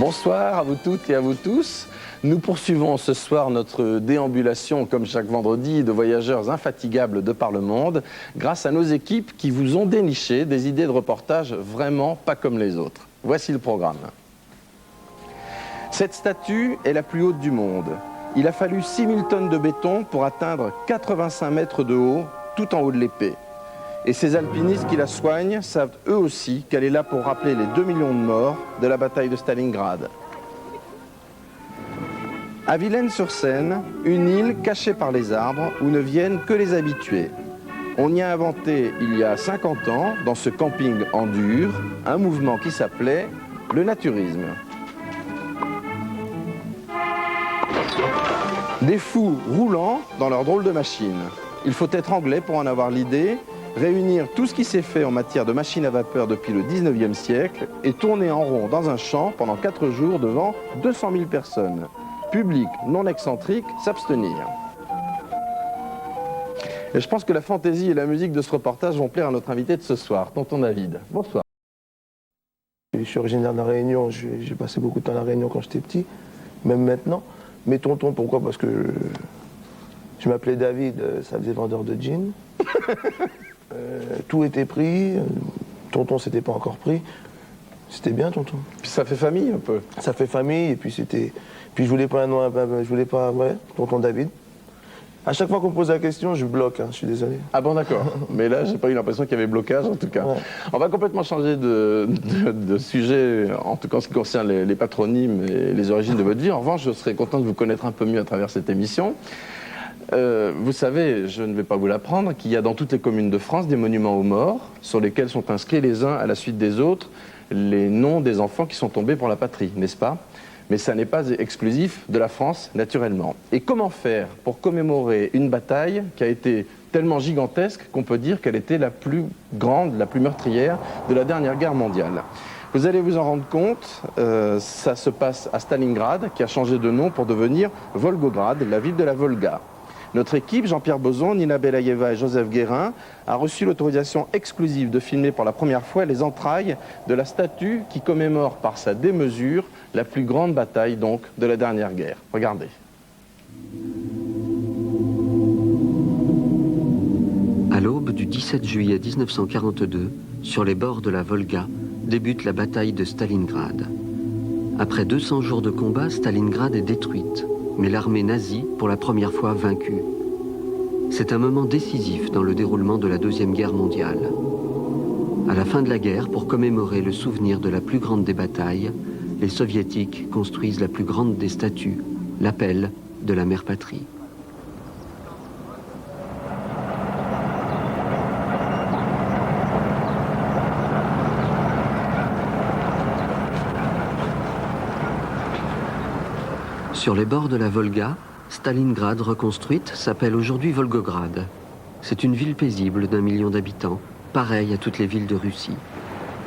Bonsoir à vous toutes et à vous tous. Nous poursuivons ce soir notre déambulation, comme chaque vendredi, de voyageurs infatigables de par le monde, grâce à nos équipes qui vous ont déniché des idées de reportage vraiment pas comme les autres. Voici le programme. Cette statue est la plus haute du monde. Il a fallu 6000 tonnes de béton pour atteindre 85 mètres de haut, tout en haut de l'épée. Et ces alpinistes qui la soignent savent eux aussi qu'elle est là pour rappeler les 2 millions de morts de la bataille de Stalingrad. À Vilaine-sur-Seine, une île cachée par les arbres où ne viennent que les habitués. On y a inventé, il y a 50 ans, dans ce camping en dur, un mouvement qui s'appelait le naturisme. Des fous roulants dans leur drôle de machine. Il faut être anglais pour en avoir l'idée, réunir tout ce qui s'est fait en matière de machines à vapeur depuis le 19e siècle et tourner en rond dans un champ pendant 4 jours devant 200 000 personnes. Public non excentrique, s'abstenir. Et je pense que la fantaisie et la musique de ce reportage vont plaire à notre invité de ce soir, tonton David. Bonsoir. Je suis originaire de La Réunion, j'ai passé beaucoup de temps à La Réunion quand j'étais petit, même maintenant. Mais tonton, pourquoi? Parce que je m'appelais David, ça faisait vendeur de jeans. Tout était pris, tonton c'était pas encore pris. C'était bien tonton. Puis ça fait famille un peu. Ça fait famille et puis c'était... Puis je voulais pas un nom, je voulais pas... Ouais, tonton David. À chaque fois qu'on me pose la question, je bloque, hein, je suis désolé. Ah bon, d'accord. Mais là, j'ai pas eu l'impression qu'il y avait blocage, en tout cas. Ouais. On va complètement changer de sujet, en tout cas en ce qui concerne les patronymes et les origines de votre vie. En revanche, je serais content de vous connaître un peu mieux à travers cette émission. Vous savez, je ne vais pas vous l'apprendre, qu'il y a dans toutes les communes de France des monuments aux morts, sur lesquels sont inscrits les uns à la suite des autres les noms des enfants qui sont tombés pour la patrie, n'est-ce pas? Mais ça n'est pas exclusif de la France, naturellement. Et comment faire pour commémorer une bataille qui a été tellement gigantesque qu'on peut dire qu'elle était la plus grande, la plus meurtrière de la dernière guerre mondiale? Vous allez vous en rendre compte, ça se passe à Stalingrad, qui a changé de nom pour devenir Volgograd, la ville de la Volga. Notre équipe, Jean-Pierre Bozon, Nina Belayeva et Joseph Guérin, a reçu l'autorisation exclusive de filmer pour la première fois les entrailles de la statue qui commémore par sa démesure la plus grande bataille donc de la dernière guerre. Regardez. À l'aube du 17 juillet 1942, sur les bords de la Volga, débute la bataille de Stalingrad. Après 200 jours de combat, Stalingrad est détruite, mais l'armée nazie, pour la première fois, vaincue. C'est un moment décisif dans le déroulement de la Deuxième Guerre mondiale. À la fin de la guerre, pour commémorer le souvenir de la plus grande des batailles, les soviétiques construisent la plus grande des statues, l'appel de la mère patrie. Sur les bords de la Volga, Stalingrad reconstruite s'appelle aujourd'hui Volgograd. C'est une ville paisible d'1 million d'habitants, pareille à toutes les villes de Russie.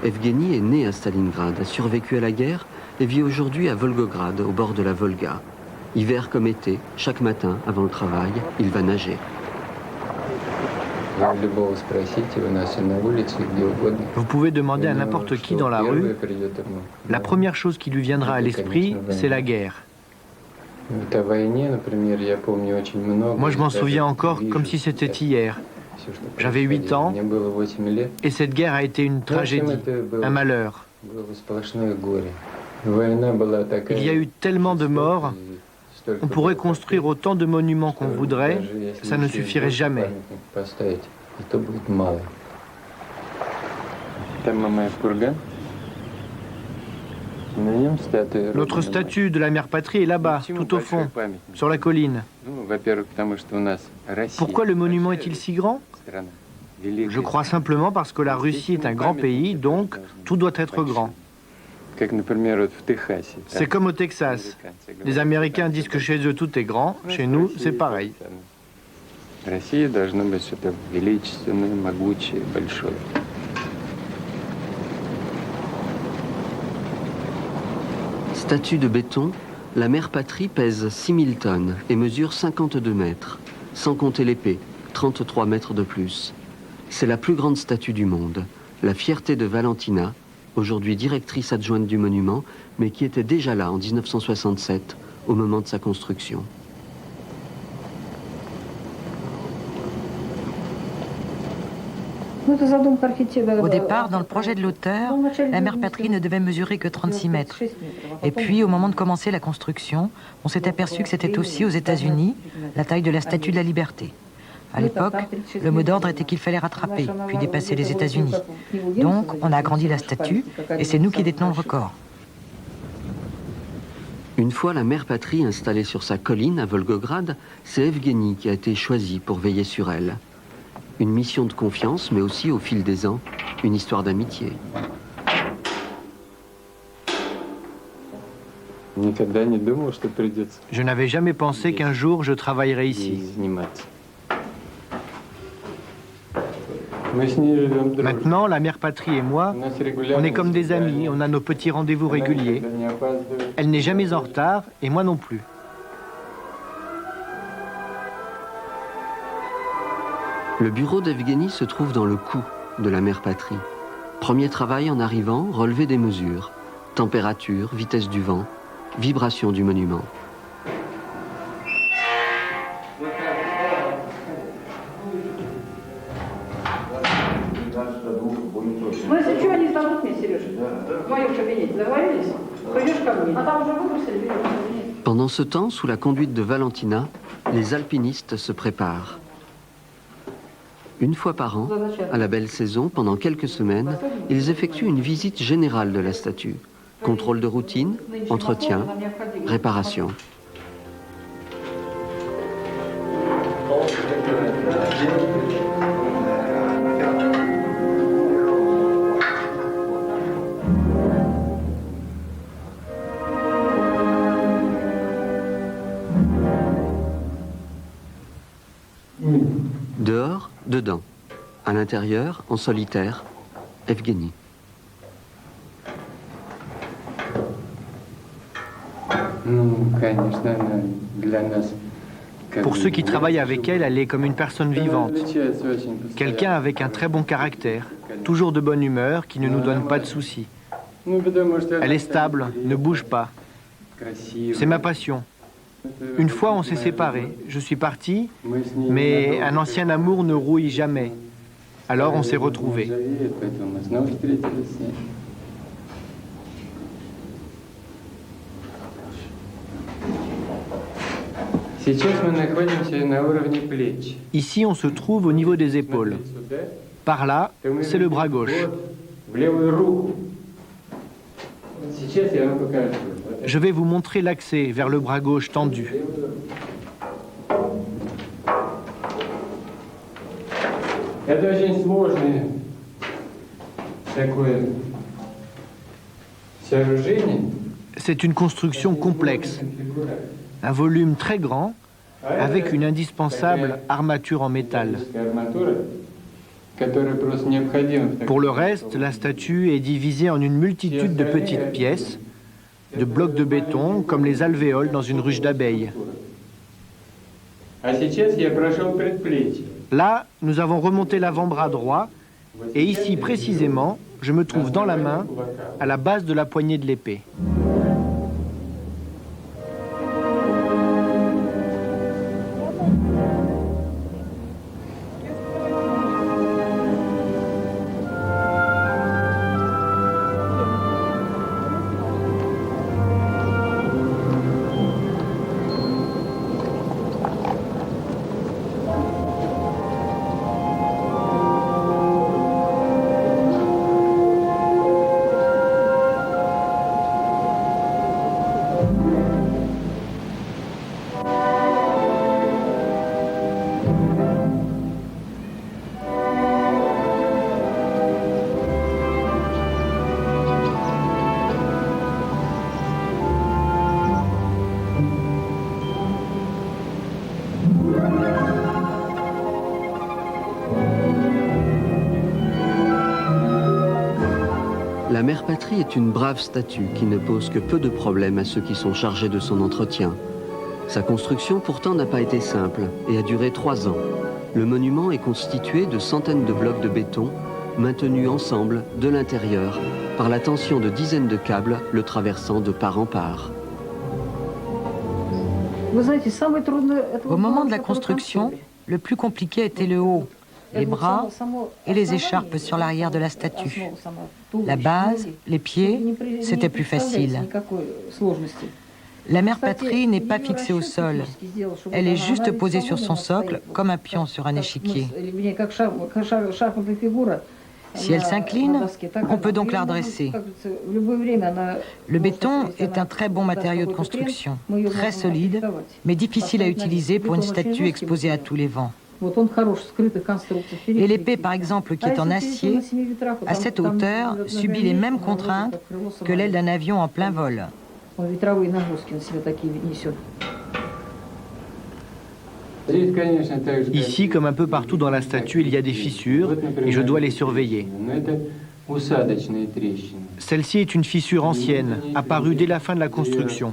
Evgeny est né à Stalingrad, a survécu à la guerre et vit aujourd'hui à Volgograd, au bord de la Volga. Hiver comme été, chaque matin, avant le travail, il va nager. Vous pouvez demander à n'importe qui dans la rue, la première chose qui lui viendra à l'esprit, c'est la guerre. Moi, je m'en souviens encore comme si c'était hier. J'avais 8 ans et cette guerre a été une tragédie, un malheur. Il y a eu tellement de morts, on pourrait construire autant de monuments qu'on voudrait, ça ne suffirait jamais. Notre statue de la mère patrie est là-bas, tout au fond, sur la colline. Pourquoi le monument est-il si grand? Je crois simplement parce que la Russie est un grand pays, donc tout doit être grand. C'est comme au Texas. Les Américains disent que chez eux tout est grand, chez nous c'est pareil. Statue de béton, la mère patrie pèse 6000 tonnes et mesure 52 mètres, sans compter l'épée, 33 mètres de plus. C'est la plus grande statue du monde, la fierté de Valentina, aujourd'hui directrice adjointe du monument, mais qui était déjà là en 1967, au moment de sa construction. Au départ, dans le projet de l'auteur, la mère patrie ne devait mesurer que 36 mètres. Et puis, au moment de commencer la construction, on s'est aperçu que c'était aussi aux États-Unis la taille de la Statue de la Liberté. À l'époque, le mot d'ordre était qu'il fallait rattraper, puis dépasser les États-Unis. Donc, on a agrandi la statue, et c'est nous qui détenons le record. Une fois la mère patrie installée sur sa colline à Volgograd, c'est Evgueni qui a été choisi pour veiller sur elle. Une mission de confiance, mais aussi, au fil des ans, une histoire d'amitié. Je n'avais jamais pensé qu'un jour je travaillerais ici. Maintenant, la mère patrie et moi, on est comme des amis, on a nos petits rendez-vous réguliers. Elle n'est jamais en retard, et moi non plus. Le bureau d'Evgueni se trouve dans le cou de la mère patrie. Premier travail en arrivant, relever des mesures. Température, vitesse du vent, vibration du monument. Pendant ce temps, sous la conduite de Valentina, les alpinistes se préparent. Une fois par an, à la belle saison, pendant quelques semaines, ils effectuent une visite générale de la statue. Contrôle de routine, entretien, réparation. Dehors, dedans. À l'intérieur, en solitaire, Evgueni. Pour ceux qui travaillent avec elle, elle est comme une personne vivante. Quelqu'un avec un très bon caractère, toujours de bonne humeur, qui ne nous donne pas de soucis. Elle est stable, ne bouge pas. C'est ma passion. Une fois, on s'est séparés. Je suis parti, mais un ancien amour ne rouille jamais. Alors, on s'est retrouvés. Ici, on se trouve au niveau des épaules. Par là, c'est le bras gauche. Je vais vous montrer l'accès vers le bras gauche tendu. C'est une construction complexe, un volume très grand, avec une indispensable armature en métal. Pour le reste, la statue est divisée en une multitude de petites pièces, de blocs de béton, comme les alvéoles dans une ruche d'abeilles. Là, nous avons remonté l'avant-bras droit, et ici précisément, je me trouve dans la main, à la base de la poignée de l'épée. La mère patrie est une brave statue qui ne pose que peu de problèmes à ceux qui sont chargés de son entretien. Sa construction pourtant n'a pas été simple et a duré 3 ans. Le monument est constitué de centaines de blocs de béton maintenus ensemble de l'intérieur par la tension de dizaines de câbles le traversant de part en part. Au moment de la construction, le plus compliqué était le haut, les bras et les écharpes sur l'arrière de la statue. La base, les pieds, c'était plus facile. La mère patrie n'est pas fixée au sol. Elle est juste posée sur son socle, comme un pion sur un échiquier. Si elle s'incline, on peut donc la redresser. Le béton est un très bon matériau de construction, très solide, mais difficile à utiliser pour une statue exposée à tous les vents. Et l'épée, par exemple, qui est en acier, à cette hauteur, subit les mêmes contraintes que l'aile d'un avion en plein vol. Ici, comme un peu partout dans la statue, il y a des fissures et je dois les surveiller. Celle-ci est une fissure ancienne, apparue dès la fin de la construction.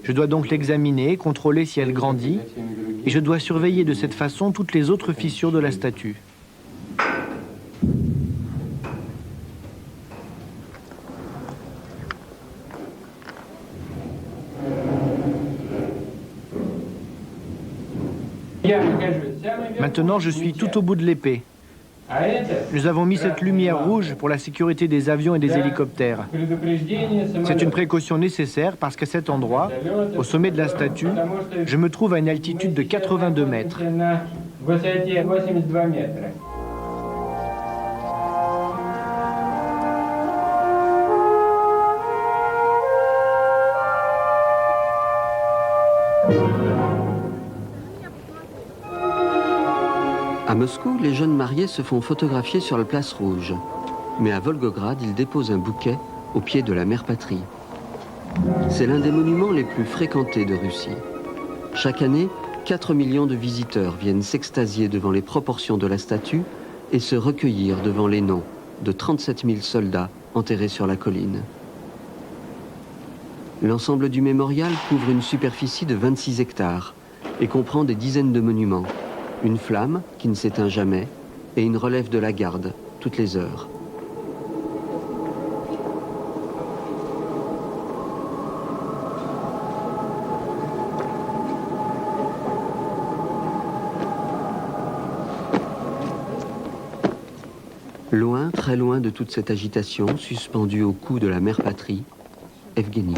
Je dois donc l'examiner, contrôler si elle grandit, et je dois surveiller de cette façon toutes les autres fissures de la statue. Maintenant, je suis tout au bout de l'épée. Nous avons mis cette lumière rouge pour la sécurité des avions et des hélicoptères. C'est une précaution nécessaire parce qu'à cet endroit, au sommet de la statue, je me trouve à une altitude de 82 mètres. À Moscou, les jeunes mariés se font photographier sur la place rouge. Mais à Volgograd, ils déposent un bouquet au pied de la mère patrie. C'est l'un des monuments les plus fréquentés de Russie. Chaque année, 4 millions de visiteurs viennent s'extasier devant les proportions de la statue et se recueillir devant les noms de 37 000 soldats enterrés sur la colline. L'ensemble du mémorial couvre une superficie de 26 hectares et comprend des dizaines de monuments. Une flamme qui ne s'éteint jamais et une relève de la garde toutes les heures. Loin, très loin de toute cette agitation, suspendue au cou de la mère patrie, Evgeny.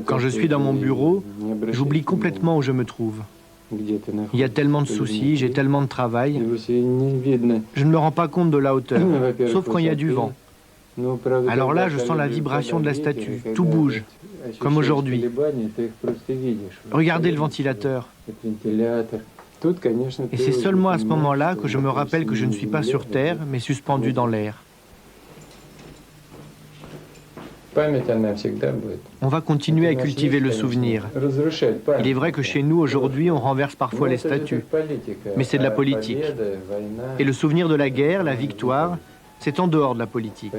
Quand je suis dans mon bureau, j'oublie complètement où je me trouve. Il y a tellement de soucis, j'ai tellement de travail. Je ne me rends pas compte de la hauteur, sauf quand il y a du vent. Alors là, je sens la vibration de la statue, tout bouge, comme aujourd'hui. Regardez le ventilateur. Et c'est seulement à ce moment-là que je me rappelle que je ne suis pas sur Terre, mais suspendu dans l'air. On va continuer à cultiver le souvenir. Il est vrai que chez nous, aujourd'hui, on renverse parfois les statues. Mais c'est de la politique. Et le souvenir de la guerre, la victoire, c'est en dehors de la politique.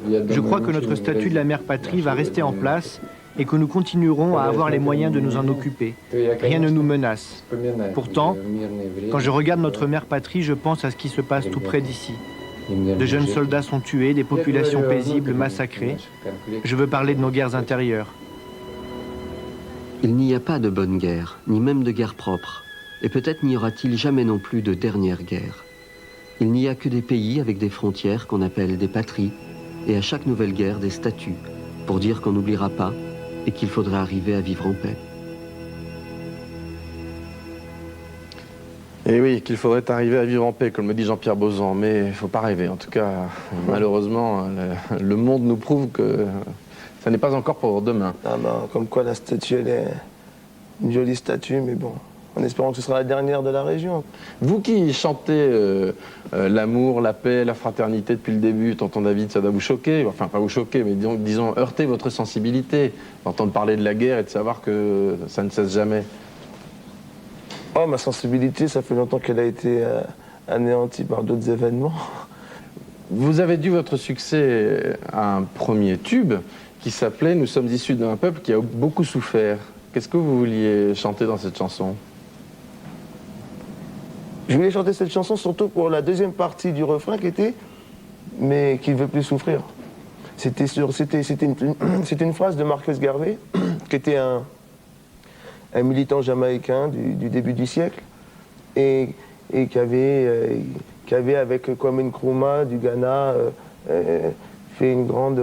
Je crois que notre statue de la mère patrie va rester en place et que nous continuerons à avoir les moyens de nous en occuper. Rien ne nous menace. Pourtant, quand je regarde notre mère patrie, je pense à ce qui se passe tout près d'ici. De jeunes soldats sont tués, des populations paisibles massacrées. Je veux parler de nos guerres intérieures. Il n'y a pas de bonne guerre, ni même de guerre propre. Et peut-être n'y aura-t-il jamais non plus de dernière guerre. Il n'y a que des pays avec des frontières qu'on appelle des patries, et à chaque nouvelle guerre des statuts, pour dire qu'on n'oubliera pas et qu'il faudra arriver à vivre en paix. Et oui, qu'il faudrait arriver à vivre en paix, comme le dit Jean-Pierre Bauzan, mais il ne faut pas rêver. En tout cas, malheureusement, le monde nous prouve que ça n'est pas encore pour demain. Ah ben, comme quoi la statue, elle est une jolie statue, mais bon, en espérant que ce sera la dernière de la région. Vous qui chantez l'amour, la paix, la fraternité depuis le début, tonton David, ça doit vous choquer, enfin pas vous choquer, mais disons heurter votre sensibilité, d'entendre parler de la guerre et de savoir que ça ne cesse jamais. Oh, ma sensibilité, ça fait longtemps qu'elle a été anéantie par d'autres événements. Vous avez dû votre succès à un premier tube qui s'appelait « Nous sommes issus d'un peuple qui a beaucoup souffert ». Qu'est-ce que vous vouliez chanter dans cette chanson? Je voulais chanter cette chanson surtout pour la deuxième partie du refrain qui était « Mais qui ne veut plus souffrir ». C'était une phrase de Marcus Garvey, qui était un militant jamaïcain du début du siècle, et qui avait avec Kwame Nkrumah du Ghana fait une grande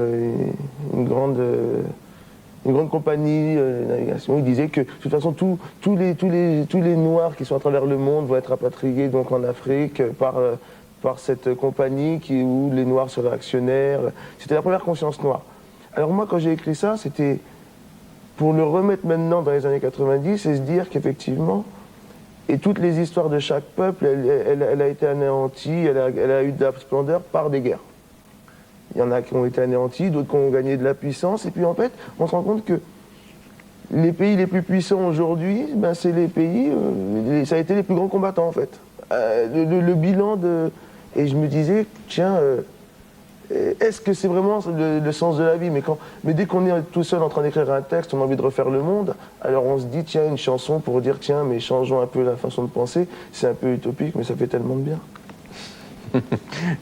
compagnie de navigation. Il disait que de toute façon tous les Noirs qui sont à travers le monde vont être rapatriés donc en Afrique par cette compagnie où les Noirs seraient actionnaires. C'était la première conscience noire. Alors moi, quand j'ai écrit ça, c'était pour le remettre maintenant dans les années 90 et se dire qu'effectivement, et toutes les histoires de chaque peuple, elle a été anéantie, elle a eu de la splendeur par des guerres. Il y en a qui ont été anéantis, d'autres qui ont gagné de la puissance, et puis en fait, on se rend compte que les pays les plus puissants aujourd'hui, ben, c'est les pays, ça a été les plus grands combattants en fait. Le bilan de... Et je me disais, tiens, est-ce que c'est vraiment le sens de la vie? Mais dès qu'on est tout seul en train d'écrire un texte, on a envie de refaire le monde, alors on se dit, tiens, une chanson pour dire, tiens, mais changeons un peu la façon de penser. C'est un peu utopique, mais ça fait tellement de bien.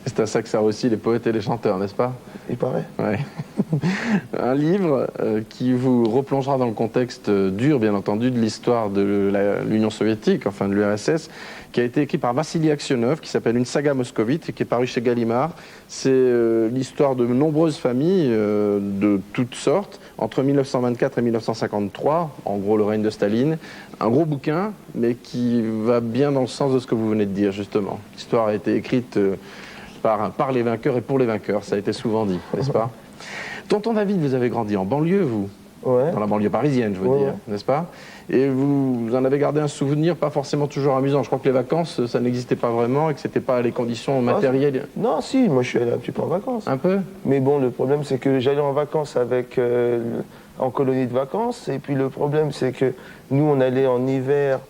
C'est à ça que servent aussi les poètes et les chanteurs, n'est-ce pas? Il paraît. Ouais. Un livre qui vous replongera dans le contexte dur, bien entendu, de l'histoire de l'Union soviétique, enfin de l'URSS, qui a été écrit par Vassili Aksionov, qui s'appelle Une saga moscovite, et qui est paru chez Gallimard. C'est l'histoire de nombreuses familles de toutes sortes, entre 1924 et 1953, en gros le règne de Staline. Un gros bouquin, mais qui va bien dans le sens de ce que vous venez de dire, justement. L'histoire a été écrite par les vainqueurs et pour les vainqueurs, ça a été souvent dit, n'est-ce pas? Tonton David, vous avez grandi en banlieue, vous? Ouais. Dans la banlieue parisienne, je veux dire, n'est-ce pas? Et vous en avez gardé un souvenir pas forcément toujours amusant. Je crois que les vacances, ça n'existait pas vraiment et que c'était pas les conditions matérielles. Non, si, moi je suis allé un petit peu en vacances. Un peu? Mais bon, le problème c'est que j'allais en vacances en colonie de vacances, et puis le problème c'est que nous on allait en hiver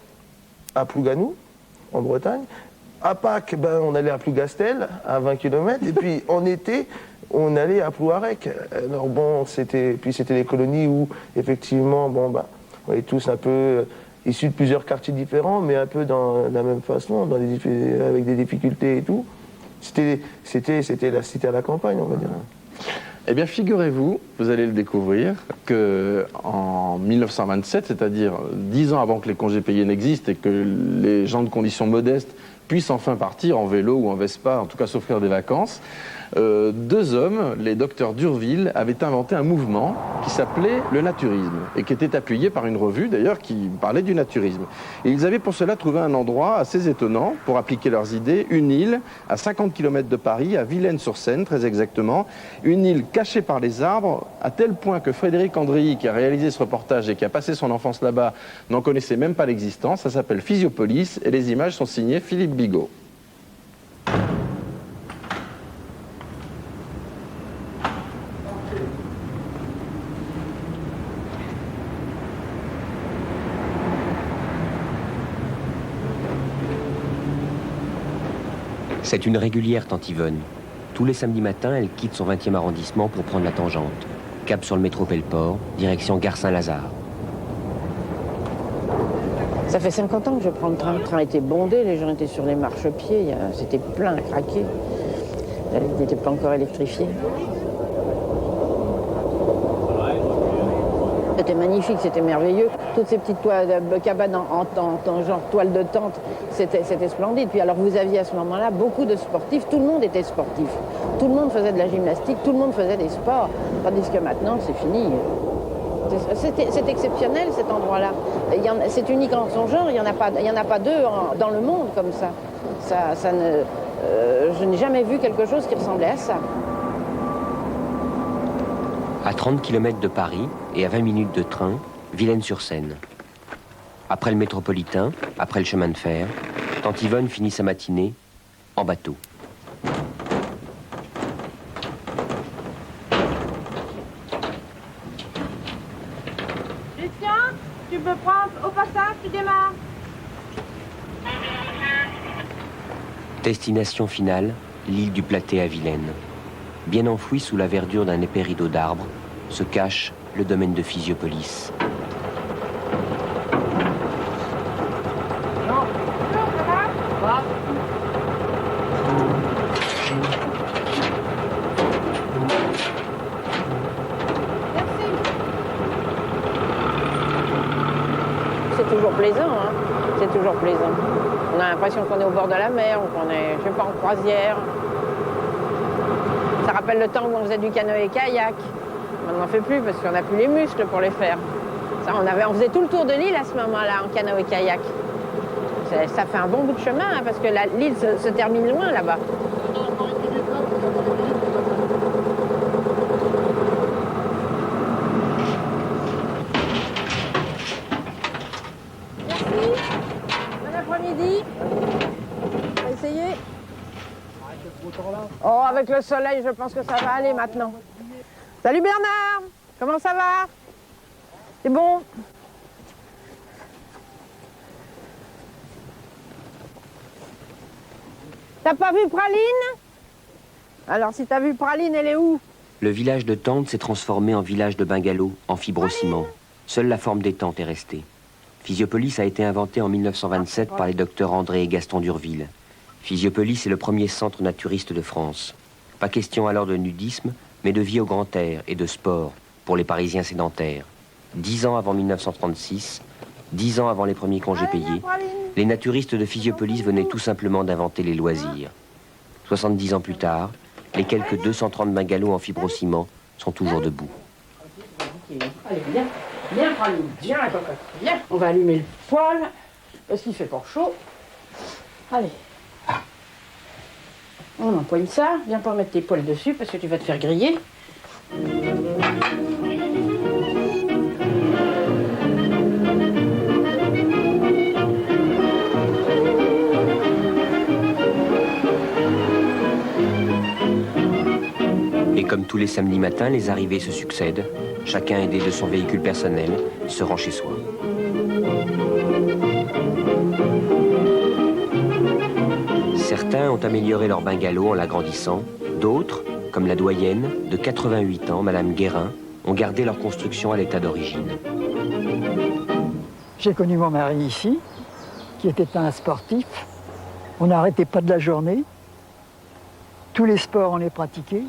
à Plouganou, en Bretagne. À Pâques, ben, on allait à Plougastel, à 20 km, et puis en été, on allait à Plouarec. Alors bon, c'était les colonies où, effectivement, bon, ben, on est tous un peu issus de plusieurs quartiers différents, mais un peu dans la même façon, avec des difficultés et tout. C'était la cité à la campagne, on va dire. Eh bien, figurez-vous, vous allez le découvrir, qu'en 1927, c'est-à-dire 10 ans avant que les congés payés n'existent et que les gens de conditions modestes puissent enfin partir en vélo ou en Vespa, en tout cas s'offrir des vacances, deux hommes, les docteurs d'Urville, avaient inventé un mouvement qui s'appelait le naturisme et qui était appuyé par une revue d'ailleurs qui parlait du naturisme. Et ils avaient pour cela trouvé un endroit assez étonnant pour appliquer leurs idées, une île à 50 km de Paris, à Villaines-sur-Seine très exactement, une île cachée par les arbres à tel point que Frédéric Andréi, qui a réalisé ce reportage et qui a passé son enfance là-bas, n'en connaissait même pas l'existence. Ça s'appelle Physiopolis et les images sont signées Philippe Bigot. C'est une régulière, tante Yvonne. Tous les samedis matins, elle quitte son 20e arrondissement pour prendre la tangente. Cap sur le métro Pelleport, direction Gare Saint-Lazare. Ça fait 50 ans que je prends le train. Le train était bondé, les gens étaient sur les marchepieds, c'était plein, craqué. Il n'était pas encore électrifié. C'était magnifique, c'était merveilleux. Toutes ces petites cabanes en genre toile de tente, c'était splendide. Puis alors vous aviez à ce moment-là beaucoup de sportifs, tout le monde était sportif. Tout le monde faisait de la gymnastique, tout le monde faisait des sports. Tandis que maintenant, c'est fini. C'est exceptionnel cet endroit-là. C'est unique en son genre, il n'y en a pas deux dans le monde comme ça. Je n'ai jamais vu quelque chose qui ressemblait à ça. À 30 km de Paris et à 20 minutes de train, Villaines-sur-Seine. Après le métropolitain, après le chemin de fer, tante Yvonne finit sa matinée en bateau. Lucien, tu peux prendre au passage, tu démarres. Destination finale, l'île du Platé à Vilaine. Bien enfoui sous la verdure d'un épais rideau d'arbres, se cache le domaine de Physiopolis. C'est toujours plaisant, hein. C'est toujours plaisant. On a l'impression qu'on est au bord de la mer ou qu'on est, je sais pas, en croisière. Ça rappelle le temps où on faisait du canoë-kayak. On n'en fait plus parce qu'on n'a plus les muscles pour les faire. Ça, on faisait tout le tour de l'île à ce moment-là en canoë-kayak. Ça fait un bon bout de chemin hein, parce que l'île se termine loin là-bas. On va essayer. Oh, avec le soleil, je pense que ça va aller maintenant. Salut Bernard, comment ça va? C'est bon? T'as pas vu Praline? Alors si t'as vu Praline, elle est où? Le village de Tende s'est transformé en village de bungalows, en fibrociment. Seule la forme des tentes est restée. Physiopolis a été inventé en 1927 par les docteurs André et Gaston d'Urville. Physiopolis est le premier centre naturiste de France. Pas question alors de nudisme, mais de vie au grand air et de sport pour les Parisiens sédentaires. 10 ans avant 1936, 10 ans avant les premiers congés payés, les naturistes de Physiopolis venaient tout simplement d'inventer les loisirs. 70 ans plus tard, les quelques 230 bungalows en fibrociment sont toujours debout. Allez, viens. Viens, Praline, viens, la cocotte, viens. On va allumer le poêle, parce qu'il fait fort chaud. Allez. On empoigne ça. Viens pas mettre tes poêles dessus, parce que tu vas te faire griller. Et comme tous les samedis matins, les arrivées se succèdent. Chacun aidé de son véhicule personnel se rend chez soi. Certains ont amélioré leur bungalow en l'agrandissant. D'autres, comme la doyenne, de 88 ans, Madame Guérin, ont gardé leur construction à l'état d'origine. J'ai connu mon mari ici, qui était un sportif. On n'arrêtait pas de la journée. Tous les sports, on les pratiquait.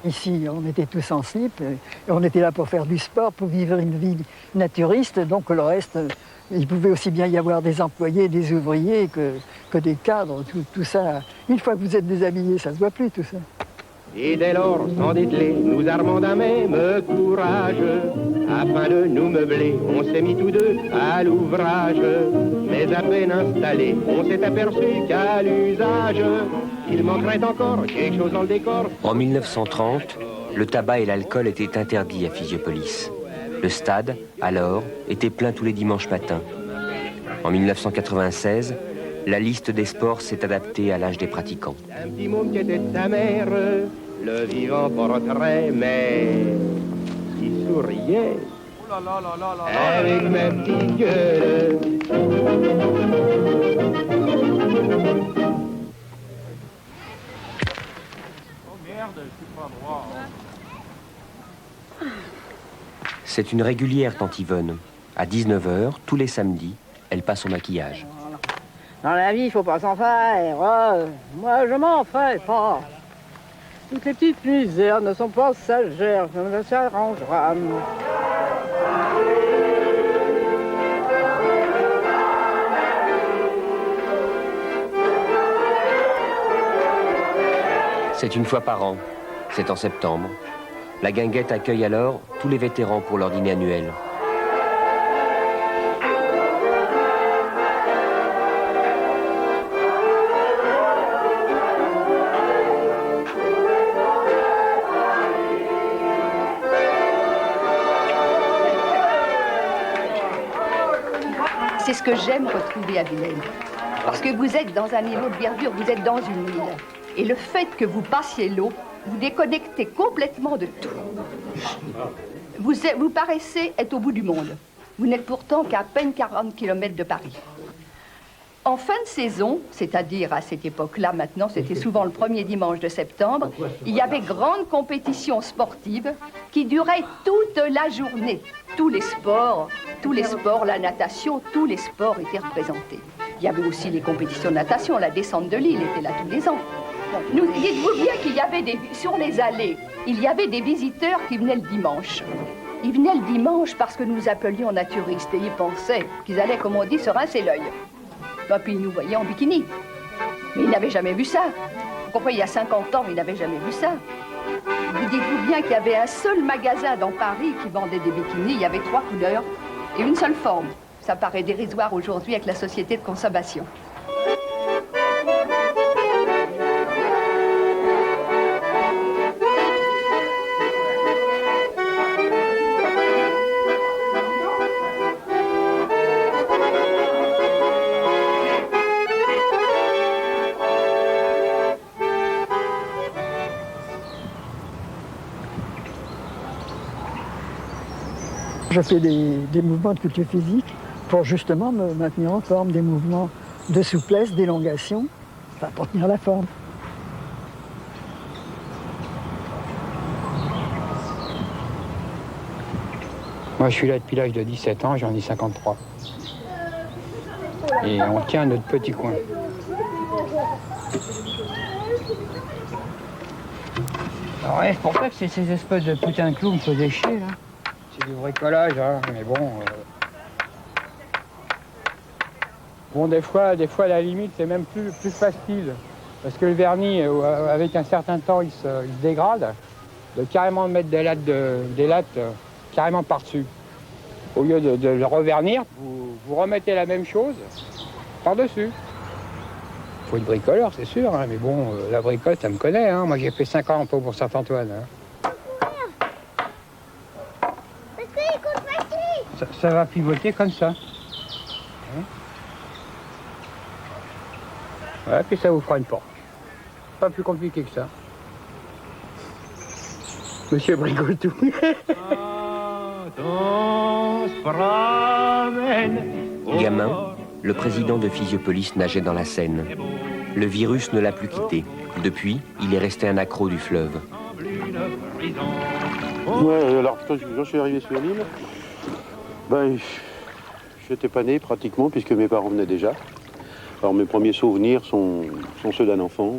Ici, on était tous en slip, et on était là pour faire du sport, pour vivre une vie naturiste. Donc le reste, il pouvait aussi bien y avoir des employés, des ouvriers que des cadres. Tout ça, une fois que vous êtes déshabillés, ça se voit plus tout ça. Et dès lors, sans dételer, nous armons d'un même courage, afin de nous meubler, on s'est mis tous deux à l'ouvrage. Mais à peine installé, on s'est aperçu qu'à l'usage, il manquerait encore quelque chose dans le décor. En 1930, le tabac et l'alcool étaient interdits à Physiopolis. Le stade, alors, était plein tous les dimanches matins. En 1996, la liste des sports s'est adaptée à l'âge des pratiquants. Un petit môme qui était sa mère, le vivant portrait, mais qui souriait avec ma petite gueule. C'est une régulière, tante Yvonne. À 19h, tous les samedis, elle passe au maquillage. Dans la vie, il faut pas s'en faire. Moi, je m'en fais pas. Toutes les petites misères ne sont pas passagères. Ça s'arrangera. C'est une fois par an. C'est en septembre. La guinguette accueille alors tous les vétérans pour leur dîner annuel. C'est ce que j'aime retrouver à Vilaine. Parce que vous êtes dans un îlot de verdure, vous êtes dans une île. Et le fait que vous passiez l'eau, vous déconnectez complètement de tout. Vous paraissez être au bout du monde. Vous n'êtes pourtant qu'à peine 40 km de Paris. En fin de saison, c'est-à-dire à cette époque-là, maintenant, c'était souvent le premier dimanche de septembre, il y avait grande compétition sportive qui durait toute la journée. Tous les sports, la natation, tous les sports étaient représentés. Il y avait aussi les compétitions de natation, la descente de l'île était là tous les ans. Dites-vous bien qu'il y avait sur les allées, il y avait des visiteurs qui venaient le dimanche. Ils venaient le dimanche parce que nous nous appelions naturistes et ils pensaient qu'ils allaient, comme on dit, se rincer l'œil. Et puis ils nous voyaient en bikini. Mais ils n'avaient jamais vu ça. Vous comprenez, il y a 50 ans, ils n'avaient jamais vu ça. Vous dites-vous bien qu'il y avait un seul magasin dans Paris qui vendait des bikinis, il y avait 3 couleurs et une seule forme. Ça paraît dérisoire aujourd'hui avec la société de consommation. Je fais des mouvements de culture physique pour justement me maintenir en forme, des mouvements de souplesse, d'élongation, enfin pour tenir la forme. Moi je suis là depuis l'âge de 17 ans, j'en ai 53. Et on tient notre petit coin. Alors ouais, c'est pour ça que ces espèces de putains de clous me faisaient chier là. C'est du bricolage, hein, mais bon. Bon, des fois, à la limite, c'est même plus facile. Parce que le vernis, avec un certain temps, il se dégrade. De carrément mettre des lattes carrément par-dessus. Au lieu de le revernir, vous remettez la même chose par-dessus. Il faut être bricoleur, c'est sûr, hein, mais bon, la bricole, ça me connaît. Hein. Moi, j'ai fait 5 ans pour Saint-Antoine. Hein. Ça va pivoter comme ça. Voilà, puis ça vous fera une porte. Pas plus compliqué que ça. Monsieur Brigotou. Gamin, le président de Physiopolis nageait dans la Seine. Le virus ne l'a plus quitté. Depuis, il est resté un accro du fleuve. Ouais, alors quand je suis arrivé sur l'île, ben, je n'étais pas né pratiquement puisque mes parents venaient déjà. Alors mes premiers souvenirs sont ceux d'un enfant.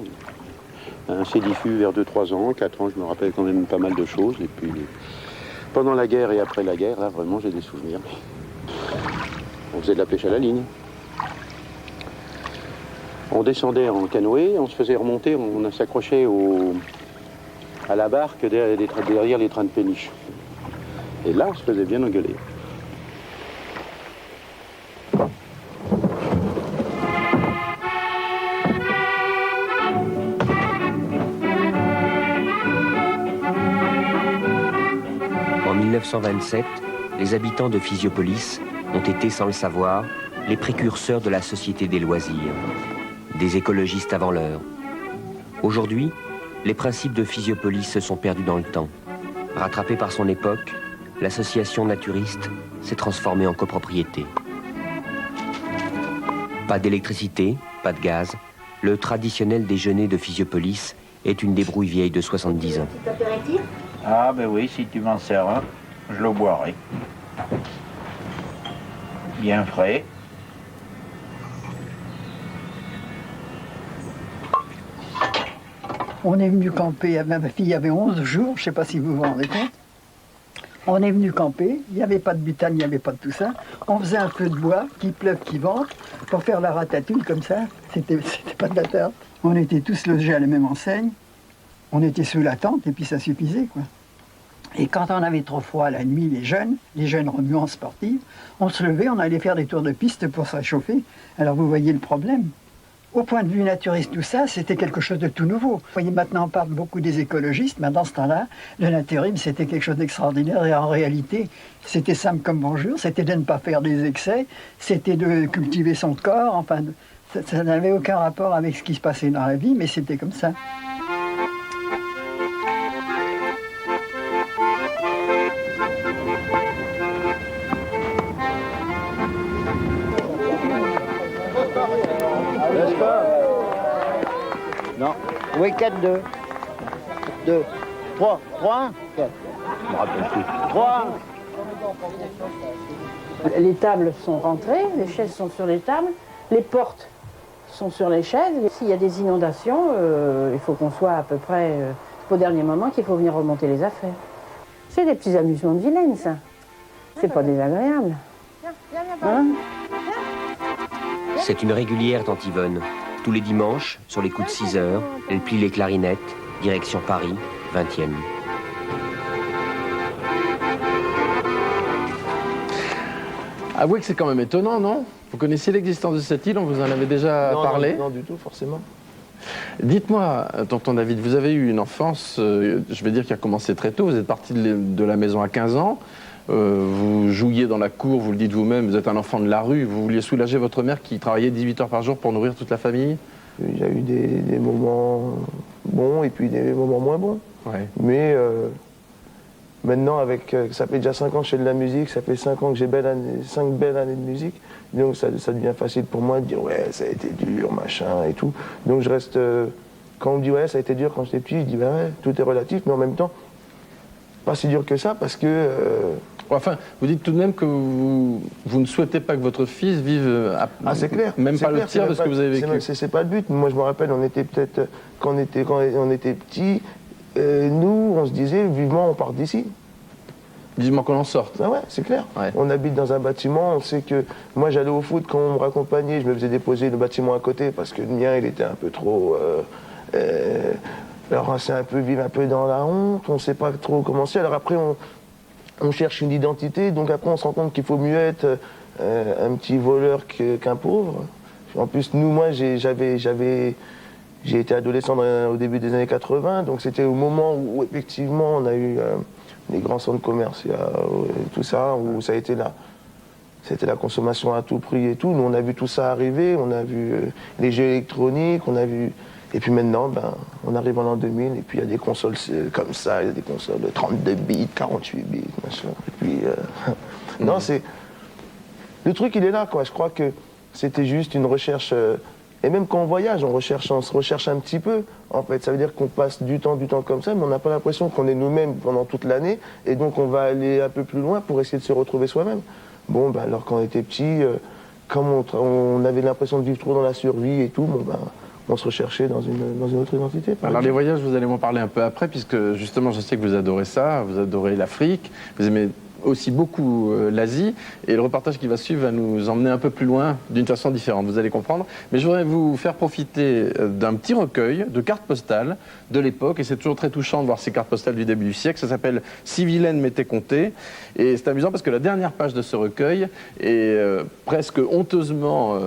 C'est diffus vers 2-3 ans, 4 ans, je me rappelle quand même pas mal de choses. Et puis pendant la guerre et après la guerre, là vraiment j'ai des souvenirs. On faisait de la pêche à la ligne. On descendait en canoë, on se faisait remonter, on s'accrochait à la barque derrière les trains de péniche. Et là, on se faisait bien engueuler. En 1927, les habitants de Physiopolis ont été, sans le savoir, les précurseurs de la société des loisirs, des écologistes avant l'heure. Aujourd'hui, les principes de Physiopolis se sont perdus dans le temps. Rattrapée par son époque, l'association naturiste s'est transformée en copropriété. Pas d'électricité, pas de gaz, le traditionnel déjeuner de Physiopolis est une débrouille vieille de 70 ans. Ah ben oui, si tu m'en sers un, je le boirai. Bien frais. On est venu camper, ma fille avait 11 jours, je ne sais pas si vous vous rendez compte. On est venu camper, il n'y avait pas de butane, il n'y avait pas de tout ça. On faisait un feu de bois, qui pleuve, qui vente, pour faire la ratatouille comme ça. C'était pas de la tarte. On était tous logés à la même enseigne. On était sous la tente et puis ça suffisait, quoi. Et quand on avait trop froid la nuit, les jeunes remuants sportifs, on se levait, on allait faire des tours de piste pour se réchauffer. Alors vous voyez le problème. Au point de vue naturiste, tout ça, c'était quelque chose de tout nouveau. Vous voyez, maintenant on parle beaucoup des écologistes, mais dans ce temps-là, le naturisme, c'était quelque chose d'extraordinaire. Et en réalité, c'était simple comme bonjour, c'était de ne pas faire des excès, c'était de cultiver son corps, enfin, ça n'avait aucun rapport avec ce qui se passait dans la vie, mais c'était comme ça. bouge pas. Non. Oui, 4, 2. 2. 3. 3, 4. Je me rappelle plus. 3. Les tables sont rentrées, les chaises sont sur les tables, les portes sont sur les chaises. S'il y a des inondations, il faut qu'on soit à peu près au dernier moment qu'il faut venir remonter les affaires. C'est des petits amusements de vilaine, ça. C'est pas désagréable. Hein? C'est une régulière tante Yvonne. Tous les dimanches, sur les coups de 6 heures, elle plie les clarinettes, direction Paris, 20e. Avouez que c'est quand même étonnant, non? Vous connaissiez l'existence de cette île, on vous en avait déjà parlé? Non, du tout, forcément. Dites-moi, tonton David, vous avez eu une enfance, je vais dire, qui a commencé très tôt. Vous êtes parti de la maison à 15 ans. Vous jouiez dans la cour, vous le dites vous-même, vous êtes un enfant de la rue. Vous vouliez soulager votre mère qui travaillait 18 heures par jour pour nourrir toute la famille? Il y a eu des moments bons et puis des moments moins bons. Ouais. Mais maintenant, ça fait déjà 5 ans que je fais de la musique, ça fait 5 ans que j'ai 5 belles années de musique. Donc ça devient facile pour moi de dire ouais, ça a été dur, machin et tout. Donc je reste. Quand on me dit ouais, ça a été dur quand j'étais petit, je dis bah ouais, tout est relatif, mais en même temps, pas si dur que ça parce que. Enfin, vous dites tout de même que vous ne souhaitez pas que votre fils vive c'est clair. Même pas clair, le tiers de ce que vous avez vécu. C'est pas le but. Moi, je me rappelle, on était peut-être quand on était petits, nous, on se disait vivement, on part d'ici. Vivement qu'on en sorte. Ah ouais, c'est clair. Ouais. On habite dans un bâtiment, on sait que moi, j'allais au foot quand on me raccompagnait, je me faisais déposer le bâtiment à côté parce que le mien, il était un peu trop. Alors, c'est un peu vivre un peu dans la honte. On ne sait pas trop comment c'est. Alors après, on cherche une identité, donc après on se rend compte qu'il faut mieux être un petit voleur qu'un pauvre. En plus, moi j'ai été adolescent au début des années 80, donc c'était au moment où effectivement on a eu les grands centres commerciaux et tout ça, où ça a été c'était la consommation à tout prix et tout. Nous on a vu tout ça arriver, on a vu les jeux électroniques, on a vu... Et puis maintenant, on arrive en l'an 2000 et puis il y a des consoles comme ça, il y a des consoles de 32 bits, 48 bits, machin. Et puis, non, c'est... Le truc, il est là, quoi. Je crois que c'était juste une recherche... Et même quand on voyage, on se recherche un petit peu, en fait. Ça veut dire qu'on passe du temps comme ça, mais on n'a pas l'impression qu'on est nous-mêmes pendant toute l'année. Et donc, on va aller un peu plus loin pour essayer de se retrouver soi-même. Bon, alors quand on était petit, comme on avait l'impression de vivre trop dans la survie et tout, on se recherchait dans une autre identité. Alors les voyages, vous allez m'en parler un peu après, puisque justement je sais que vous adorez ça, vous adorez l'Afrique, vous aimez aussi beaucoup l'Asie, et le reportage qui va suivre va nous emmener un peu plus loin d'une façon différente, vous allez comprendre. Mais je voudrais vous faire profiter d'un petit recueil de cartes postales de l'époque, et c'est toujours très touchant de voir ces cartes postales du début du siècle. Ça s'appelle « Si Vilaine m'était comptée », et c'est amusant parce que la dernière page de ce recueil est presque honteusement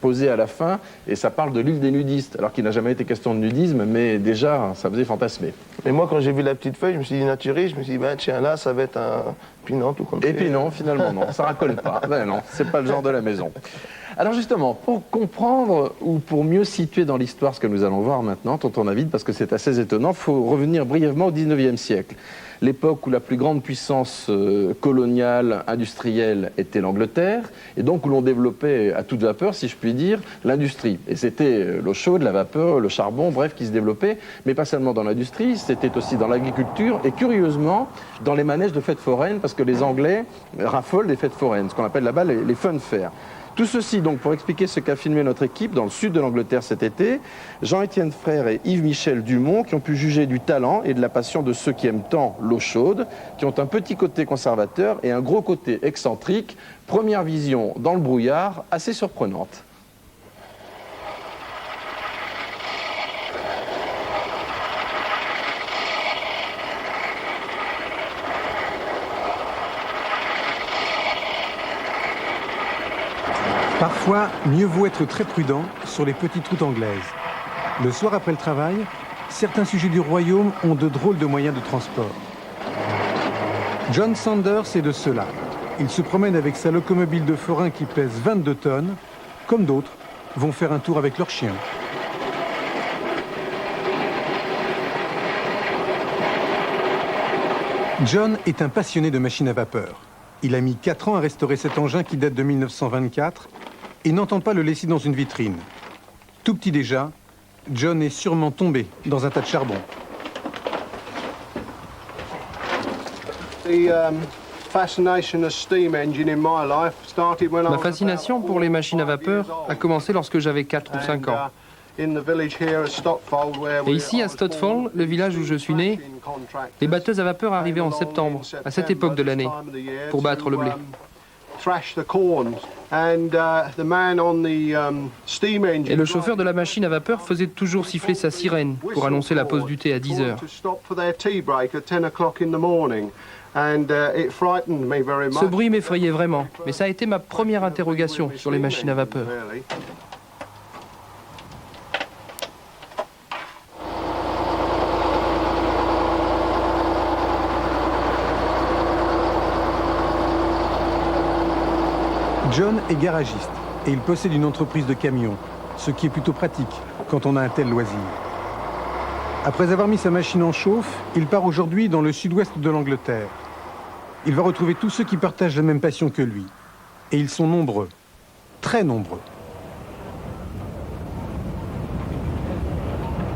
posée à la fin, et ça parle de l'île des nudistes, alors qu'il n'a jamais été question de nudisme, mais déjà ça faisait fantasmer. Et moi quand j'ai vu la petite feuille, je me suis dit naturé, je me suis dit tiens là ça va être un... Puis non, tout compte fait. Et puis non, finalement non, ça racole pas. Ben non, c'est pas le genre de la maison. Alors justement, pour comprendre ou pour mieux situer dans l'histoire ce que nous allons voir maintenant, tonton David, parce que c'est assez étonnant, il faut revenir brièvement au 19e siècle. L'époque où la plus grande puissance coloniale, industrielle, était l'Angleterre, et donc où l'on développait à toute vapeur, si je puis dire, l'industrie. Et c'était l'eau chaude, la vapeur, le charbon, bref, qui se développait, mais pas seulement dans l'industrie, c'était aussi dans l'agriculture, et curieusement, dans les manèges de fêtes foraines, parce que les Anglais raffolent des fêtes foraines, ce qu'on appelle là-bas les fun fairs. Tout ceci donc pour expliquer ce qu'a filmé notre équipe dans le sud de l'Angleterre cet été, Jean-Étienne Frère et Yves-Michel Dumont qui ont pu juger du talent et de la passion de ceux qui aiment tant l'eau chaude, qui ont un petit côté conservateur et un gros côté excentrique. Première vision dans le brouillard assez surprenante. Parfois, mieux vaut être très prudent sur les petites routes anglaises. Le soir après le travail, certains sujets du royaume ont de drôles de moyens de transport. John Sanders est de ceux-là. Il se promène avec sa locomobile de forain qui pèse 22 tonnes, comme d'autres vont faire un tour avec leur chien. John est un passionné de machines à vapeur. Il a mis 4 ans à restaurer cet engin qui date de 1924 et n'entend pas le laisser dans une vitrine. Tout petit déjà, John est sûrement tombé dans un tas de charbon. Ma fascination pour les machines à vapeur a commencé lorsque j'avais 4 ou 5 ans. Et ici, à Stotfold, le village où je suis né, les batteuses à vapeur arrivaient en septembre, à cette époque de l'année, pour battre le blé. Et le chauffeur de la machine à vapeur faisait toujours siffler sa sirène pour annoncer la pause du thé à 10 heures. Ce bruit m'effrayait vraiment, mais ça a été ma première interrogation sur les machines à vapeur. John est garagiste et il possède une entreprise de camions, ce qui est plutôt pratique quand on a un tel loisir. Après avoir mis sa machine en chauffe, il part aujourd'hui dans le sud-ouest de l'Angleterre. Il va retrouver tous ceux qui partagent la même passion que lui. Et ils sont nombreux, très nombreux.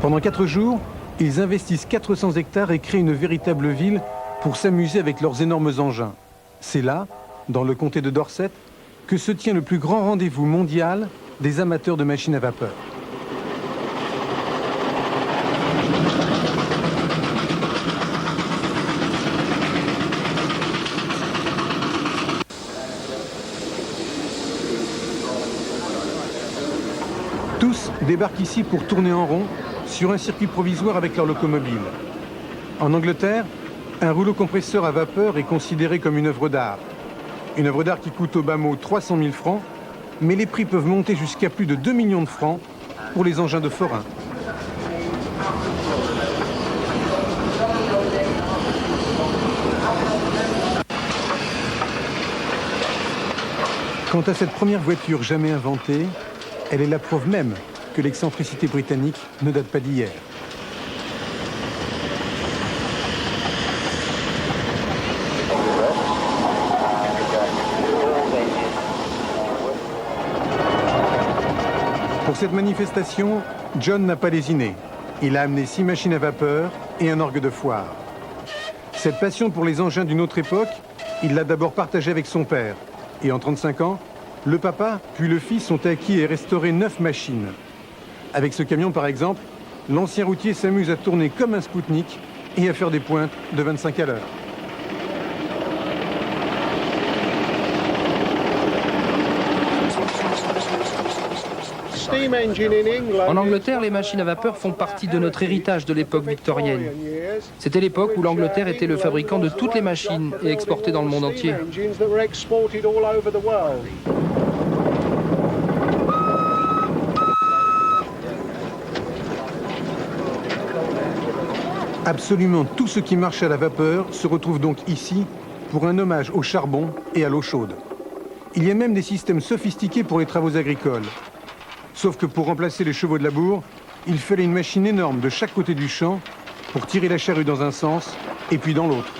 Pendant 4 jours, ils investissent 400 hectares et créent une véritable ville pour s'amuser avec leurs énormes engins. C'est là, dans le comté de Dorset, que se tient le plus grand rendez-vous mondial des amateurs de machines à vapeur. Tous débarquent ici pour tourner en rond sur un circuit provisoire avec leur locomobile. En Angleterre, un rouleau compresseur à vapeur est considéré comme une œuvre d'art. Une œuvre d'art qui coûte au bas mot 300 000 francs, mais les prix peuvent monter jusqu'à plus de 2 millions de francs pour les engins de forain. Quant à cette première voiture jamais inventée, elle est la preuve même que l'excentricité britannique ne date pas d'hier. Pour cette manifestation, John n'a pas lésiné. Il a amené 6 machines à vapeur et un orgue de foire. Cette passion pour les engins d'une autre époque, il l'a d'abord partagée avec son père. Et en 35 ans, le papa puis le fils ont acquis et restauré 9 machines. Avec ce camion, par exemple, l'ancien routier s'amuse à tourner comme un Spoutnik et à faire des pointes de 25 à l'heure. En Angleterre, les machines à vapeur font partie de notre héritage de l'époque victorienne. C'était l'époque où l'Angleterre était le fabricant de toutes les machines et exportait dans le monde entier. Absolument tout ce qui marche à la vapeur se retrouve donc ici pour un hommage au charbon et à l'eau chaude. Il y a même des systèmes sophistiqués pour les travaux agricoles. Sauf que pour remplacer les chevaux de labour, il fallait une machine énorme de chaque côté du champ pour tirer la charrue dans un sens et puis dans l'autre.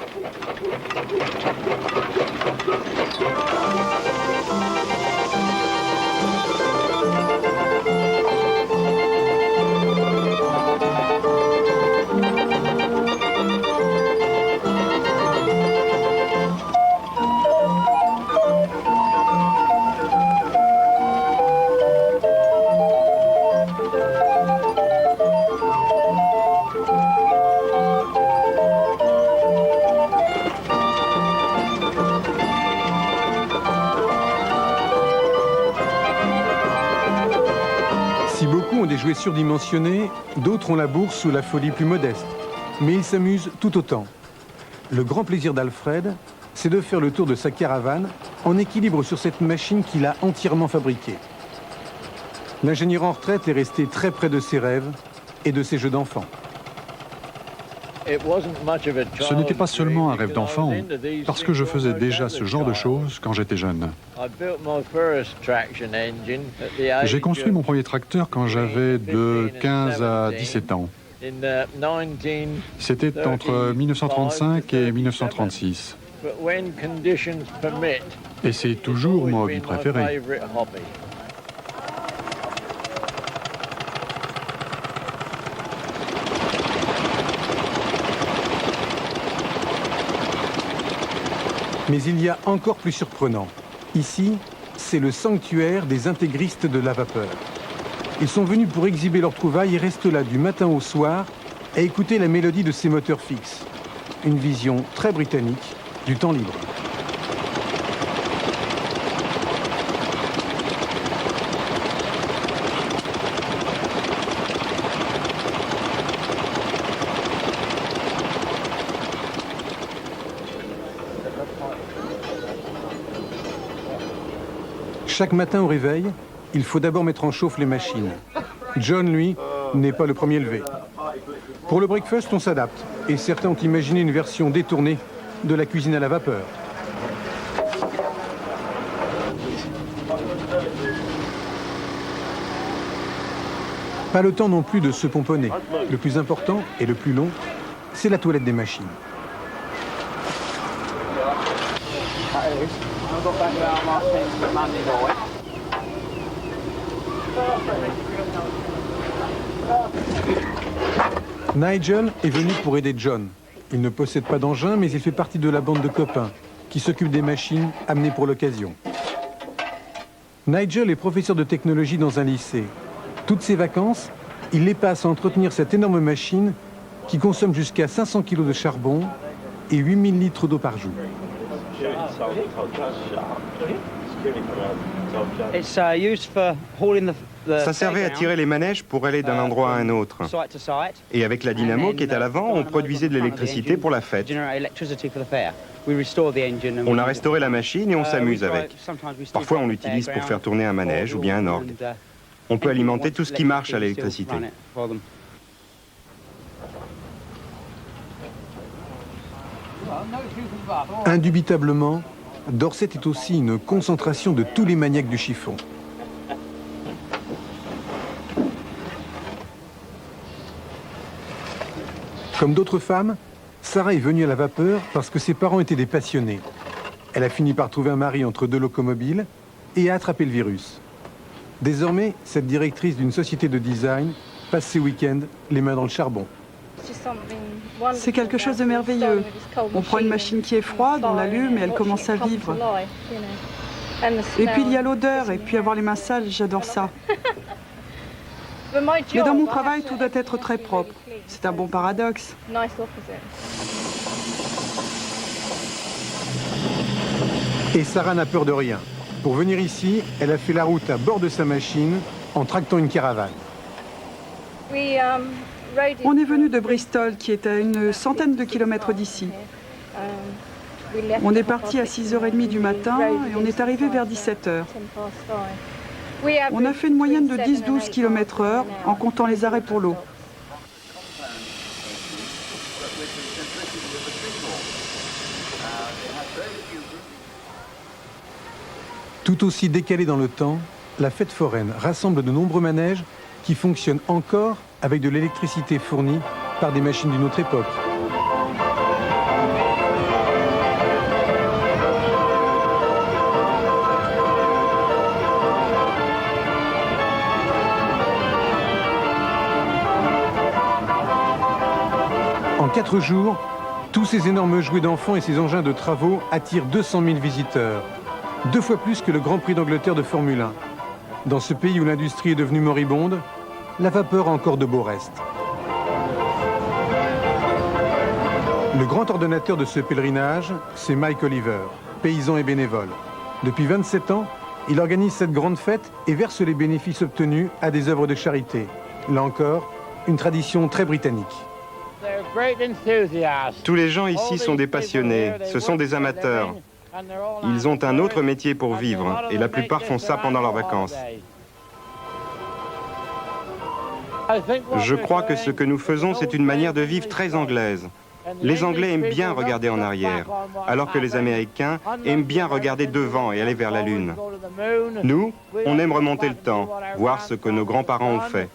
Jouets surdimensionnés, d'autres ont la bourse ou la folie plus modeste. Mais ils s'amusent tout autant. Le grand plaisir d'Alfred, c'est de faire le tour de sa caravane en équilibre sur cette machine qu'il a entièrement fabriquée. L'ingénieur en retraite est resté très près de ses rêves et de ses jeux d'enfant. Ce n'était pas seulement un rêve d'enfant, parce que je faisais déjà ce genre de choses quand j'étais jeune. J'ai construit mon premier tracteur quand j'avais de 15 à 17 ans. C'était entre 1935 et 1936. Et c'est toujours mon hobby préféré. Mais il y a encore plus surprenant. Ici, c'est le sanctuaire des intégristes de la vapeur. Ils sont venus pour exhiber leurs trouvailles et restent là du matin au soir à écouter la mélodie de ces moteurs fixes. Une vision très britannique du temps libre. Chaque matin au réveil, il faut d'abord mettre en chauffe les machines. John, lui, n'est pas le premier levé. Pour le breakfast, on s'adapte, et certains ont imaginé une version détournée de la cuisine à la vapeur. Pas le temps non plus de se pomponner. Le plus important et le plus long, c'est la toilette des machines. Nigel est venu pour aider John. Il ne possède pas d'engin, mais il fait partie de la bande de copains qui s'occupent des machines amenées pour l'occasion. Nigel est professeur de technologie dans un lycée. Toutes ses vacances, il les passe à entretenir cette énorme machine qui consomme jusqu'à 500 kg de charbon et 8000 litres d'eau par jour. Ça servait à tirer les manèges pour aller d'un endroit à un autre. Et avec la dynamo qui est à l'avant, on produisait de l'électricité pour la fête. On a restauré la machine et on s'amuse avec. Parfois on l'utilise pour faire tourner un manège ou bien un orgue. On peut alimenter tout ce qui marche à l'électricité. Indubitablement, Dorset est aussi une concentration de tous les maniaques du chiffon. Comme d'autres femmes, Sarah est venue à la vapeur parce que ses parents étaient des passionnés. Elle a fini par trouver un mari entre deux locomobiles et a attrapé le virus. Désormais, cette directrice d'une société de design passe ses week-ends les mains dans le charbon. C'est quelque chose de merveilleux. On prend une machine qui est froide, on l'allume et elle commence à vivre. Et puis il y a l'odeur, et puis avoir les mains sales, j'adore ça. Mais dans mon travail, tout doit être très propre. C'est un bon paradoxe. Et Sarah n'a peur de rien. Pour venir ici, elle a fait la route à bord de sa machine en tractant une caravane. On est venu de Bristol, qui est à une centaine de kilomètres d'ici. On est parti à 6h30 du matin et on est arrivé vers 17h. On a fait une moyenne de 10-12 km/h en comptant les arrêts pour l'eau. Tout aussi décalée dans le temps, la fête foraine rassemble de nombreux manèges qui fonctionnent encore avec de l'électricité fournie par des machines d'une autre époque. En 4 jours, tous ces énormes jouets d'enfants et ces engins de travaux attirent 200 000 visiteurs. 2 fois plus que le Grand Prix d'Angleterre de Formule 1. Dans ce pays où l'industrie est devenue moribonde, la vapeur a encore de beaux restes. Le grand ordonnateur de ce pèlerinage, c'est Mike Oliver, paysan et bénévole. Depuis 27 ans, il organise cette grande fête et verse les bénéfices obtenus à des œuvres de charité. Là encore, une tradition très britannique. Tous les gens ici sont des passionnés, ce sont des amateurs. Ils ont un autre métier pour vivre et la plupart font ça pendant leurs vacances. Je crois que ce que nous faisons, c'est une manière de vivre très anglaise. Les Anglais aiment bien regarder en arrière, alors que les Américains aiment bien regarder devant et aller vers la Lune. Nous, on aime remonter le temps, voir ce que nos grands-parents ont fait.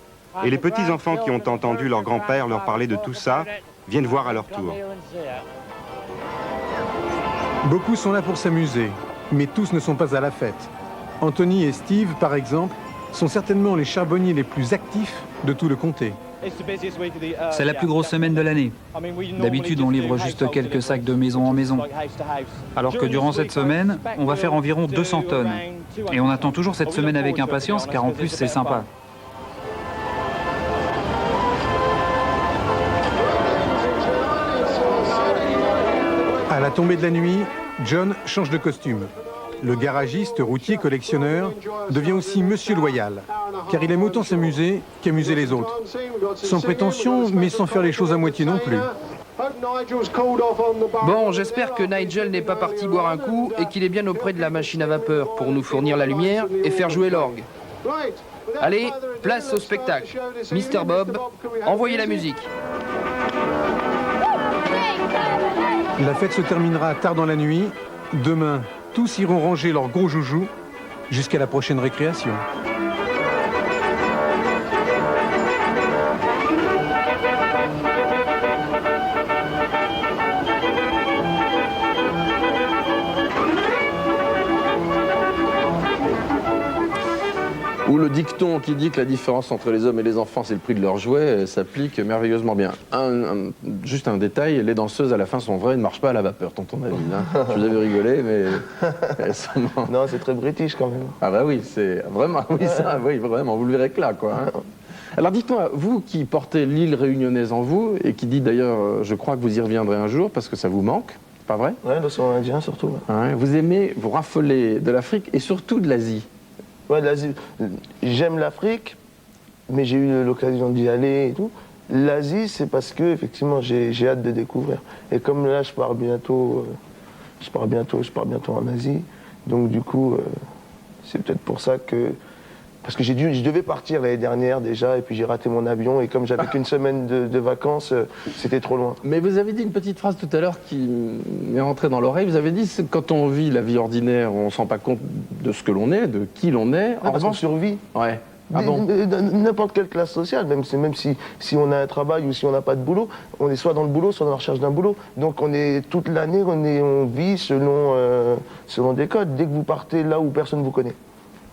Et les petits-enfants qui ont entendu leur grand-père leur parler de tout ça, viennent voir à leur tour. Beaucoup sont là pour s'amuser, mais tous ne sont pas à la fête. Anthony et Steve, par exemple, sont certainement les charbonniers les plus actifs de tout le comté. C'est la plus grosse semaine de l'année. D'habitude, on livre juste quelques sacs de maison en maison. Alors que durant cette semaine, on va faire environ 200 tonnes. Et on attend toujours cette semaine avec impatience, car en plus, c'est sympa. À la tombée de la nuit, John change de costume. Le garagiste, routier, collectionneur devient aussi Monsieur Loyal, car il aime autant s'amuser qu'amuser les autres. Sans prétention, mais sans faire les choses à moitié non plus. Bon, j'espère que Nigel n'est pas parti boire un coup et qu'il est bien auprès de la machine à vapeur pour nous fournir la lumière et faire jouer l'orgue. Allez, place au spectacle. Mr. Bob, envoyez la musique. La fête se terminera tard dans la nuit. Demain, tous iront ranger leurs gros joujoux jusqu'à la prochaine récréation. Ou le dicton qui dit que la différence entre les hommes et les enfants, c'est le prix de leurs jouets, s'applique merveilleusement bien. Juste un détail, les danseuses à la fin sont vraies, elles ne marchent pas à la vapeur, tonton David. Hein. Je vous avais rigolé, mais elles sont... Non, c'est très british quand même. Ah bah oui, c'est vraiment, oui, ça, oui, vraiment, vous le verrez que là, quoi. Hein. Alors dites-moi, vous qui portez l'île réunionnaise en vous, et qui dit d'ailleurs, je crois que vous y reviendrez un jour, parce que ça vous manque, pas vrai? Oui, l'océan Indien surtout. Ouais, vous aimez vous raffoler de l'Afrique et surtout de l'Asie. Ouais, l'Asie, j'aime l'Afrique, mais j'ai eu l'occasion d'y aller et tout. L'Asie, c'est parce que effectivement, j'ai hâte de découvrir. Et comme là, je pars bientôt en Asie, donc du coup, c'est peut-être pour ça que... Parce que je devais partir l'année dernière déjà, et puis j'ai raté mon avion, et comme j'avais qu'une semaine de vacances, c'était trop loin. Mais vous avez dit une petite phrase tout à l'heure qui m'est rentrée dans l'oreille. Vous avez dit que quand on vit la vie ordinaire, on ne se rend pas compte de ce que l'on est, de qui l'on est. Ah, parce qu'on survit. Ouais. Ah bon? N'importe quelle classe sociale, même si on a un travail ou si on n'a pas de boulot, on est soit dans le boulot, soit dans la recherche d'un boulot. Donc toute l'année, on vit selon des codes. Dès que vous partez là où personne ne vous connaît,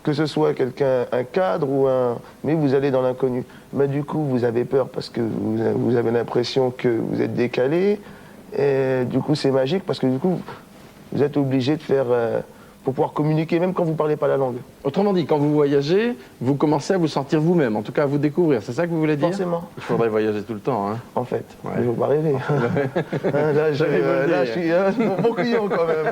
que ce soit quelqu'un, un cadre ou un... Mais vous allez dans l'inconnu. Mais du coup, vous avez peur parce que vous avez l'impression que vous êtes décalé. Et du coup, c'est magique parce que du coup, vous êtes obligé de faire... pour pouvoir communiquer, même quand vous ne parlez pas la langue. Autrement dit, quand vous voyagez, vous commencez à vous sentir vous-même, en tout cas à vous découvrir. C'est ça que vous voulez dire? Forcément. Il faudrait voyager tout le temps. Hein. En fait, ouais. Il ne faut pas rêver. Là, je suis mon client quand même.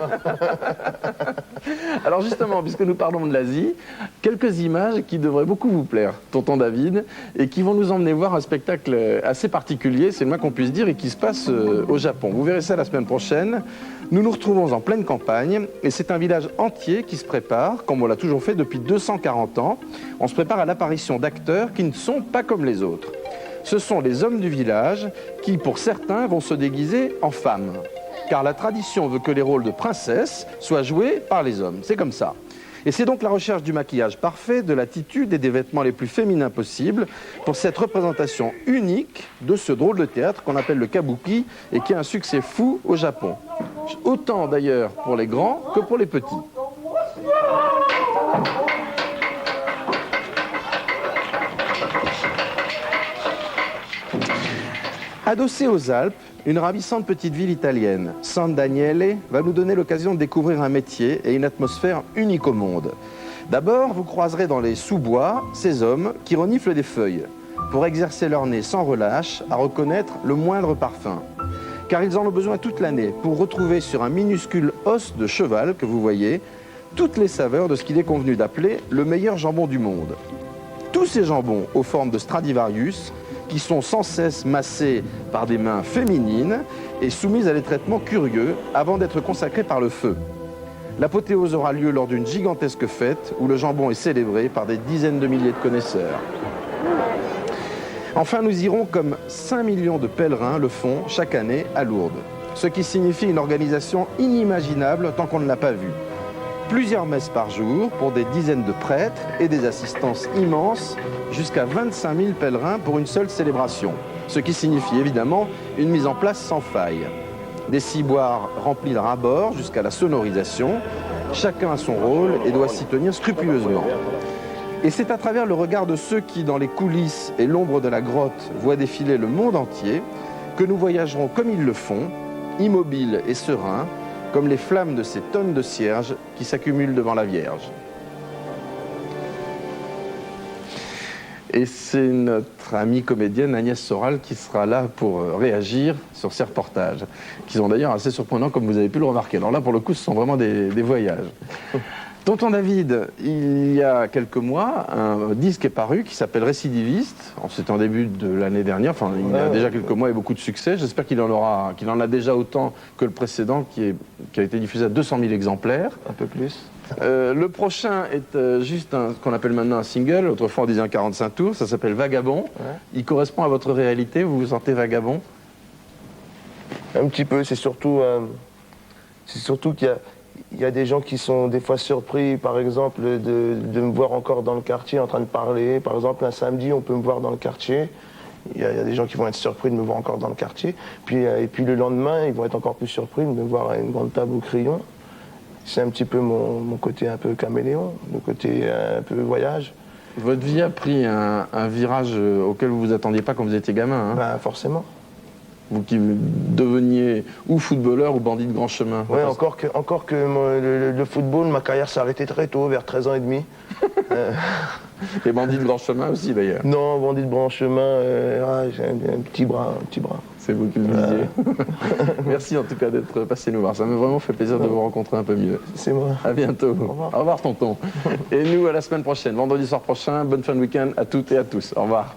Alors justement, puisque nous parlons de l'Asie, quelques images qui devraient beaucoup vous plaire, tonton David, et qui vont nous emmener voir un spectacle assez particulier, c'est le moins qu'on puisse dire, et qui se passe au Japon. Vous verrez ça la semaine prochaine. Nous nous retrouvons en pleine campagne, et c'est un village entier qui se prépare, comme on l'a toujours fait depuis 240 ans. On se prépare à l'apparition d'acteurs qui ne sont pas comme les autres. Ce sont les hommes du village qui, pour certains, vont se déguiser en femmes. Car la tradition veut que les rôles de princesse soient joués par les hommes. C'est comme ça. Et c'est donc la recherche du maquillage parfait, de l'attitude et des vêtements les plus féminins possibles pour cette représentation unique de ce drôle de théâtre qu'on appelle le kabuki et qui a un succès fou au Japon. Autant d'ailleurs pour les grands que pour les petits. Adossée aux Alpes, une ravissante petite ville italienne, San Daniele, va nous donner l'occasion de découvrir un métier et une atmosphère unique au monde. D'abord, vous croiserez dans les sous-bois ces hommes qui reniflent des feuilles pour exercer leur nez sans relâche à reconnaître le moindre parfum. Car ils en ont besoin toute l'année pour retrouver sur un minuscule os de cheval que vous voyez toutes les saveurs de ce qu'il est convenu d'appeler le meilleur jambon du monde. Tous ces jambons aux formes de Stradivarius qui sont sans cesse massés par des mains féminines et soumises à des traitements curieux avant d'être consacrés par le feu. L'apothéose aura lieu lors d'une gigantesque fête où le jambon est célébré par des dizaines de milliers de connaisseurs. Enfin, nous irons comme 5 millions de pèlerins le font chaque année à Lourdes, ce qui signifie une organisation inimaginable tant qu'on ne l'a pas vue. Plusieurs messes par jour pour des dizaines de prêtres et des assistances immenses, jusqu'à 25 000 pèlerins pour une seule célébration. Ce qui signifie évidemment une mise en place sans faille. Des ciboires remplis de ras-bord jusqu'à la sonorisation. Chacun a son rôle et doit s'y tenir scrupuleusement. Et c'est à travers le regard de ceux qui, dans les coulisses et l'ombre de la grotte, voient défiler le monde entier, que nous voyagerons comme ils le font, immobiles et sereins, comme les flammes de ces tonnes de cierges qui s'accumulent devant la Vierge. Et c'est notre amie comédienne Agnès Soral qui sera là pour réagir sur ces reportages, qui sont d'ailleurs assez surprenants comme vous avez pu le remarquer. Alors là, pour le coup, ce sont vraiment des voyages. Tonton David, il y a quelques mois, un disque est paru qui s'appelle Récidiviste. C'était en début de l'année dernière, enfin il y a déjà quelques mois et beaucoup de succès. J'espère qu'il en a déjà autant que le précédent qui a été diffusé à 200 000 exemplaires. Un peu plus. Le prochain est juste ce qu'on appelle maintenant un single, autrefois on disait un 45 tours, ça s'appelle Vagabond. Ouais. Il correspond à votre réalité, vous vous sentez vagabond? Un petit peu, c'est surtout qu'il y a des gens qui sont des fois surpris, par exemple, de me voir encore dans le quartier en train de parler. Par exemple, un samedi, on peut me voir dans le quartier. Il y a des gens qui vont être surpris de me voir encore dans le quartier. Et puis le lendemain, ils vont être encore plus surpris de me voir à une grande table au crayon. C'est un petit peu mon côté un peu caméléon, le côté un peu voyage. Votre vie a pris un virage auquel vous vous attendiez pas quand vous étiez gamin, hein? Ben, forcément. Vous qui deveniez ou footballeur ou bandit de grand chemin. Oui, encore que le football, ma carrière s'est arrêtée très tôt, vers 13 ans et demi. Et bandit de grand chemin aussi d'ailleurs? Non, bandit de grand chemin, j'ai un petit bras. C'est vous qui le disiez. Merci en tout cas d'être passé nous voir. Ça m'a vraiment fait plaisir de vous rencontrer un peu mieux. C'est moi. À bientôt. Au revoir tonton. Et nous à la semaine prochaine, vendredi soir prochain. Bonne fin de week-end à toutes et à tous. Au revoir.